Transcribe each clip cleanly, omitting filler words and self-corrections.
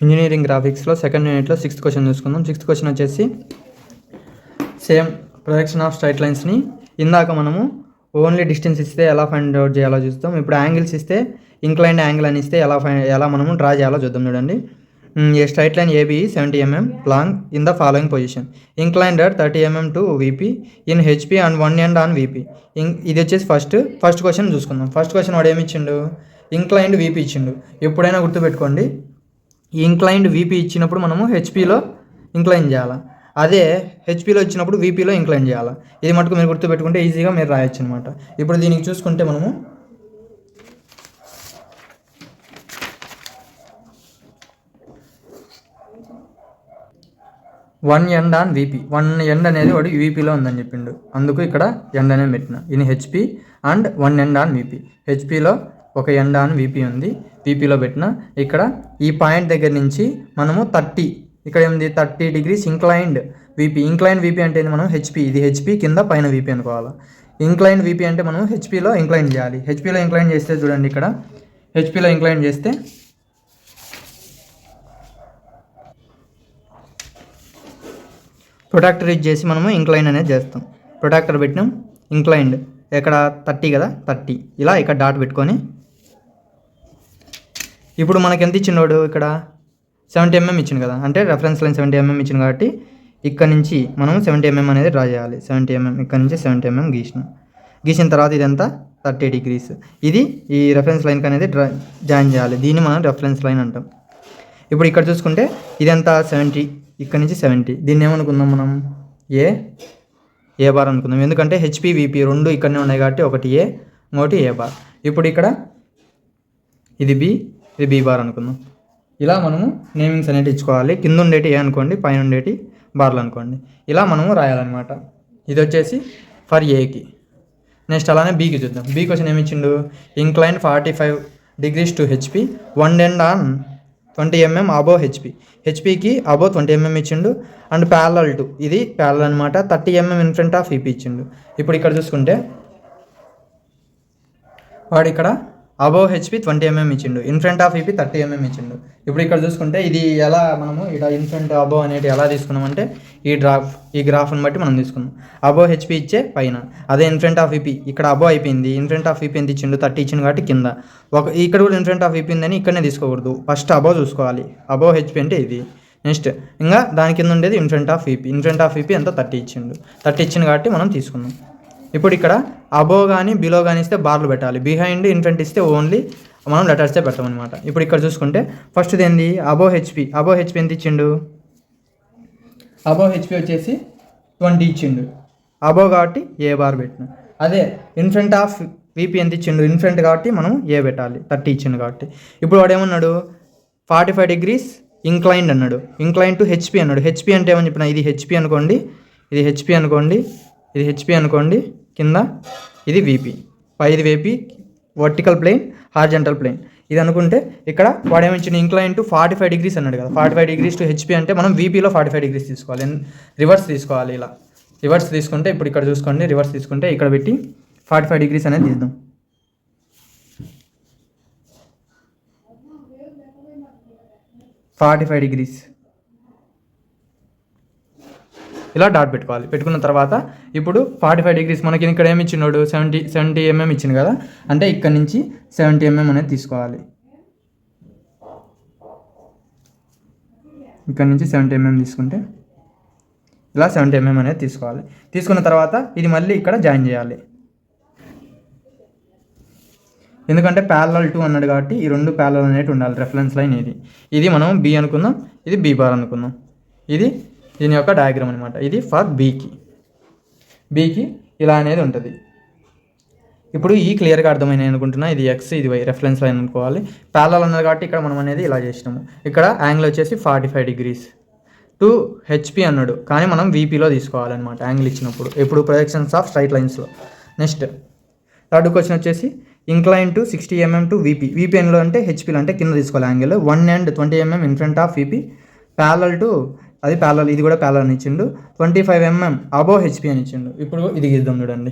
Engineering గ్రాఫిక్స్లో second యూనిట్లో 6th question చూసుకుందాం. 6th question వచ్చేసి సేమ్ ప్రొజెక్షన్ ఆఫ్ స్ట్రైట్ లైన్స్ని ఇందాక మనము ఓన్లీ డిస్టెన్స్ ఇస్తే ఎలా ఫైండ్ అవుట్ చేయాలో చూస్తాం. ఇప్పుడు యాంగిల్స్ ఇస్తే ఇంక్లైన్డ్ యాంగిల్ అని ఇస్తే ఎలా మనము డ్రా చేయాలో చూద్దాం. చూడండి, a straight line AB 70 mm long in the following position, inclined at 30 mm to VP in HP and 1 end on VP. ఇది వచ్చేసి ఫస్ట్ క్వశ్చన్ చూసుకుందాం. ఫస్ట్ క్వశ్చన్ వాడు ఏమి ఇచ్చిండు, ఇంక్లైన్డ్ VP ఇచ్చిండు. ఎప్పుడైనా గుర్తుపెట్టుకోండి, ఈ ఇంక్లైన్డ్ VP ఇచ్చినప్పుడు మనము HPలో ఇంక్లైన్ చేయాలి, అదే HPలో ఇచ్చినప్పుడు VPలో ఇంక్లైన్ చేయాలి. ఇది మటుకు మీరు గుర్తుపెట్టుకుంటే ఈజీగా మీరు రాయొచ్చు అనమాట. ఇప్పుడు దీనికి చూసుకుంటే మనము one end on VP, 1 end అనేది వాడు VPలో ఉందని చెప్పిండు, అందుకు ఇక్కడ ఎండ్ అనేది పెట్టిన. In HP and 1 end on VP, HPలో ఒక ఎండ్ ఆన్ VP ఉంది, VPలో పెట్టిన. ఇక్కడ ఈ పాయింట్ దగ్గర నుంచి మనము 30, ఇక్కడ ఏముంది 30 degrees inclined VP. Incline VP అంటే మనం HP, ఇది HP కింద పైన VP అనుకోవాలి. ఇంక్లైన్ VP అంటే మనం HPలో ఇంక్లైన్ చేయాలి. HPలో ఇంక్లైన్ చేస్తే చూడండి, ఇక్కడ HPలో ఇంక్లైన్ చేస్తే ప్రొటాక్టర్ యూజ్ చేసి మనము ఇంక్లైన్ అనేది చేస్తాం. ప్రొటాక్టర్ పెట్టినాం, ఇంక్లైన్డ్ ఇక్కడ 30 కదా, 30 ఇలా ఇక్కడ డాట్ పెట్టుకొని, ఇప్పుడు మనకి ఎంత ఇచ్చినోడు ఇక్కడ 70 mm ఇచ్చింది కదా, అంటే రెఫరెన్స్ లైన్ 70 mm ఇచ్చింది కాబట్టి ఇక్కడ నుంచి మనం 70 mm అనేది డ్రా చేయాలి. 70 mm ఇక్కడ నుంచి 70 mm గీసిన తర్వాత ఇదంతా 30 degrees, ఇది ఈ రెఫరెన్స్ లైన్కి అనేది జాయిన్ చేయాలి. దీన్ని మనం రెఫరెన్స్ లైన్ అంటాం. ఇప్పుడు ఇక్కడ చూసుకుంటే ఇదంతా 70, ఇక్కడ నుంచి 70, దీన్ని ఏమనుకుందాం మనం, ఏ బార్ అనుకుందాం. ఎందుకంటే HP VP రెండు ఇక్కడనే ఉన్నాయి కాబట్టి ఒకటి A, ఇంకోటి A బార్. ఇప్పుడు ఇక్కడ ఇది B, ఇది B బార్ అనుకుందాం. ఇలా మనము నేమింగ్స్ అనేవి ఇచ్చుకోవాలి. కింద ఉండేటి A అనుకోండి, పైన ఉండేటి బార్లు అనుకోండి. ఇలా మనము రాయాలన్నమాట. ఇది వచ్చేసి ఫర్ Aకి. నెక్స్ట్ అలానే Bకి చూద్దాం. B క్వశ్చన్ ఏమి ఇచ్చిండు, incline 45 degrees to HP, 1 end on 20 mm above HP. HPకి అబోవ్ 20 mm ఇచ్చిండు అండ్ ప్యారలల్ టు, ఇది ప్యారలల్ అనమాట, 30 mm in front of VP ఇచ్చిండు. ఇప్పుడు ఇక్కడ చూసుకుంటే వాడు ఇక్కడ అబోవ్ HP 20 mm ఇచ్చిండు, in front of VP 30 mm ఇచ్చిండు. ఇప్పుడు ఇక్కడ చూసుకుంటే ఇది ఎలా మనము ఇక్కడ ఇన్ ఫ్రంట్ అబోవ్ అనేది ఎలా తీసుకున్నామంటే ఈ గ్రాఫ్ని బట్టి మనం తీసుకున్నాం. అబోవ్ HP ఇచ్చే పైన, అదే ఇన్ ఫ్రంట్ ఆఫ్ VP ఇక్కడ అబోవ్ అయిపోయింది, ఇన్ ఫ్రంట్ ఆఫ్ VP ఎంత ఇచ్చిండు 30 ఇచ్చిండు కాబట్టి కింద ఇక్కడ కూడా ఇన్ ఫ్రంట్ ఆఫ్ VP ఉందని ఇక్కడనే తీసుకోకూడదు, ఫస్ట్ అబోవ్ చూసుకోవాలి. అబోవ్ HP అంటే ఇది. నెక్స్ట్ ఇంకా దాని కింద ఉండేది in front of VP. In front of VP ఎంత 30 ఇచ్చిండు, 30 ఇచ్చిండు కాబట్టి మనం తీసుకున్నాం. ఇప్పుడు ఇక్కడ అబోవ్ కానీ బిలో కానీ ఇస్తే బార్లు పెట్టాలి, బిహైండ్ ఇన్ ఫ్రంట్ ఇస్తే ఓన్లీ మనం లెటర్సే పెట్టామన్నమాట. ఇప్పుడు ఇక్కడ చూసుకుంటే ఫస్ట్ ఏంది అబోవ్ HP. అబోవ్ HP ఎంత ఇచ్చిండు, అబోవ్ HP వచ్చేసి 20 ఇచ్చిండు, అబోవ్ కాబట్టి A బార్ పెట్టిన. అదే ఇన్ ఫ్రంట్ ఆఫ్ VP ఎంత ఇచ్చిండు, ఇన్ ఫ్రంట్ కాబట్టి మనం A పెట్టాలి, 30 ఇచ్చిండు కాబట్టి. ఇప్పుడు వాడు ఏమన్నాడు 45 degrees ఇంక్లైన్డ్ అన్నాడు, ఇంక్లైన్ టు HP అన్నాడు. HP అంటే ఏమని చెప్పిన, ఇది HP అనుకోండి, ఇది HP అనుకోండి, ఇది HP అనుకోండి, కింద ఇది VP, పైది VP vertical plane, horizontal plane ఇది అనుకుంటే, ఇక్కడ వాడు ఏమిచ్చిన ఇంక్లైన్ టు 45 degrees అన్నాడు కదా, 45 degrees టు HP అంటే మనం VPలో 45 degrees తీసుకోవాలి, రివర్స్ తీసుకోవాలి. ఇలా రివర్స్ తీసుకుంటే ఇప్పుడు ఇక్కడ చూసుకోండి, రివర్స్ తీసుకుంటే ఇక్కడ పెట్టి 45 degrees అనేది తీద్దాం. $45 ఇలా డాట్ పెట్టుకోవాలి. పెట్టుకున్న తర్వాత ఇప్పుడు 45 degrees మనకి ఇక్కడ ఏమి ఇచ్చినాడు 70 mm ఇచ్చింది కదా, అంటే ఇక్కడ నుంచి 70 mm అనేది తీసుకోవాలి. ఇక్కడ నుంచి 70 mm తీసుకుంటే ఇలా 70 mm అనేది తీసుకోవాలి. తీసుకున్న తర్వాత ఇది మళ్ళీ ఇక్కడ జాయిన్ చేయాలి, ఎందుకంటే ప్యారలల్ టు అన్నాడు కాబట్టి ఈ రెండు ప్యారలల్ అనేవి ఉండాలి. రెఫరెన్స్ లైన్ ఇది మనం B అనుకుందాం, ఇది B బార్ అనుకుందాం. ఇది దీని యొక్క డయాగ్రామ్ అనమాట. ఇది ఫర్ బీకి ఇలా అనేది ఉంటుంది. ఇప్పుడు ఈ క్లియర్గా అర్థమైనాయి అనుకుంటున్నా. ఇది X, ఇది Y, రెఫరెన్స్ లైన్ అనుకోవాలి. ప్యారలల్ అన్నది కాబట్టి ఇక్కడ మనం అనేది ఇలా చేసినాము. ఇక్కడ యాంగిల్ వచ్చేసి 45 degrees టు HP అన్నాడు, కానీ మనం VPలో తీసుకోవాలన్నమాట యాంగిల్ ఇచ్చినప్పుడు, ఎప్పుడు ప్రొజెక్షన్స్ ఆఫ్ స్ట్రైట్ లైన్స్లో. నెక్స్ట్ థర్డ్ క్వశ్చన్ వచ్చేసి incline to 60 mm to VP ఎన్లో అంటే HPలో అంటే కింద తీసుకోవాలి angle. 1 end 20 mm in front of VP, parallel to, అది ప్యారలల్, ఇది కూడా ప్యారలల్ అని ఇచ్చిండు. 25 mm అబోవ్ HP అని ఇచ్చిండు. ఇప్పుడు ఇది గీద్దాం చూడండి.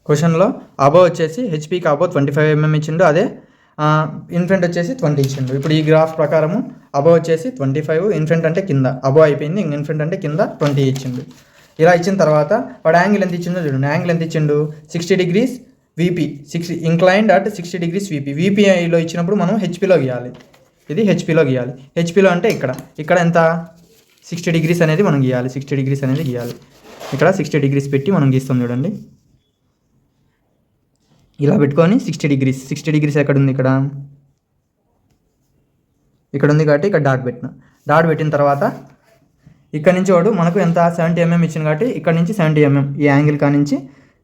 క్వశ్చన్లో అబోవ్ వచ్చేసి HPకి అబోవ్ 25 mm ఇచ్చిండు, అదే ఇన్ఫ్రంట్ వచ్చేసి 20 ఇచ్చిండు. ఇప్పుడు ఈ గ్రాఫ్ ప్రకారము అబోవ్ వచ్చేసి 25, ఇన్ఫ్రంట్ అంటే కింద, అబోవ్ అయిపోయింది, ఇన్ఫ్రంట్ అంటే కింద 20 ఇచ్చిండు. ఇలా ఇచ్చిన తర్వాత వాడు యాంగిల్ ఎంత ఇచ్చిందో చూడండి. యాంగిల్ ఎంత ఇచ్చిండు? 60 degrees VP, 6 inclined at 60 degrees VP. వీపీలో ఇచ్చినప్పుడు మనం హెచ్పీలో గీయాలి. ఇది హెచ్పీలో గీయాలి. హెచ్పీలో అంటే ఇక్కడ ఎంత 60 degrees అనేది మనం గీయాలి. 60 degrees అనేది గీయాలి. ఇక్కడ 60 degrees పెట్టి మనం గీస్తాం చూడండి. ఇలా పెట్టుకొని 60 degrees. 60 degrees ఎక్కడ ఉంది? ఇక్కడ ఉంది కాబట్టి ఇక్కడ డాట్ పెట్టిన తర్వాత ఇక్కడ నుంచి వాడు మనకు ఎంత 70 mm ఇచ్చింది కాబట్టి ఇక్కడ నుంచి 70 mm, ఈ యాంగిల్ కా నుంచి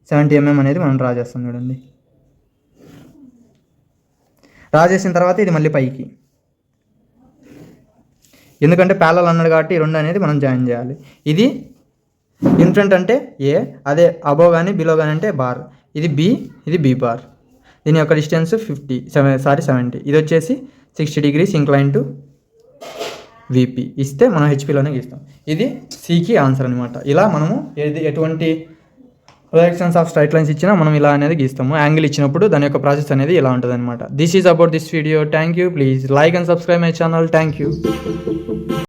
70 mm అనేది మనం డ్రా చేస్తాం చూడండి. డ్రా చేసిన తర్వాత ఇది మళ్ళీ పైకి, ఎందుకంటే ప్యారలల్ అన్నాడు కాబట్టి ఈ 2 అనేది మనం జాయిన్ చేయాలి. ఇది ఇన్ఫ్రంట్ అంటే ఏ, అదే అబోవ్ కానీ బిలో కానీ అంటే బార్. ఇది బి, ఇది బి బార్. దీని యొక్క డిస్టెన్స్ 70. ఇది వచ్చేసి 60 degrees ఇంక్లైన్ టు వీపీ ఇస్తే మనం హెచ్పీలోనే గీస్తాం. ఇది సికి ఆన్సర్ అనమాట. ఇలా మనము ఎటువంటి ప్రొజెక్షన్స్ ఆఫ్ స్ట్రైట్ లైన్స్ ఇచ్చినా మనం ఇలా అనేది గీస్తాము. యాంగిల్ ఇచ్చినప్పుడు దాని యొక్క ప్రాసెస్ అనేది ఇలా ఉంటుంది అనమాట. This is about this video. Thank you. Please like and subscribe my channel. Thank you.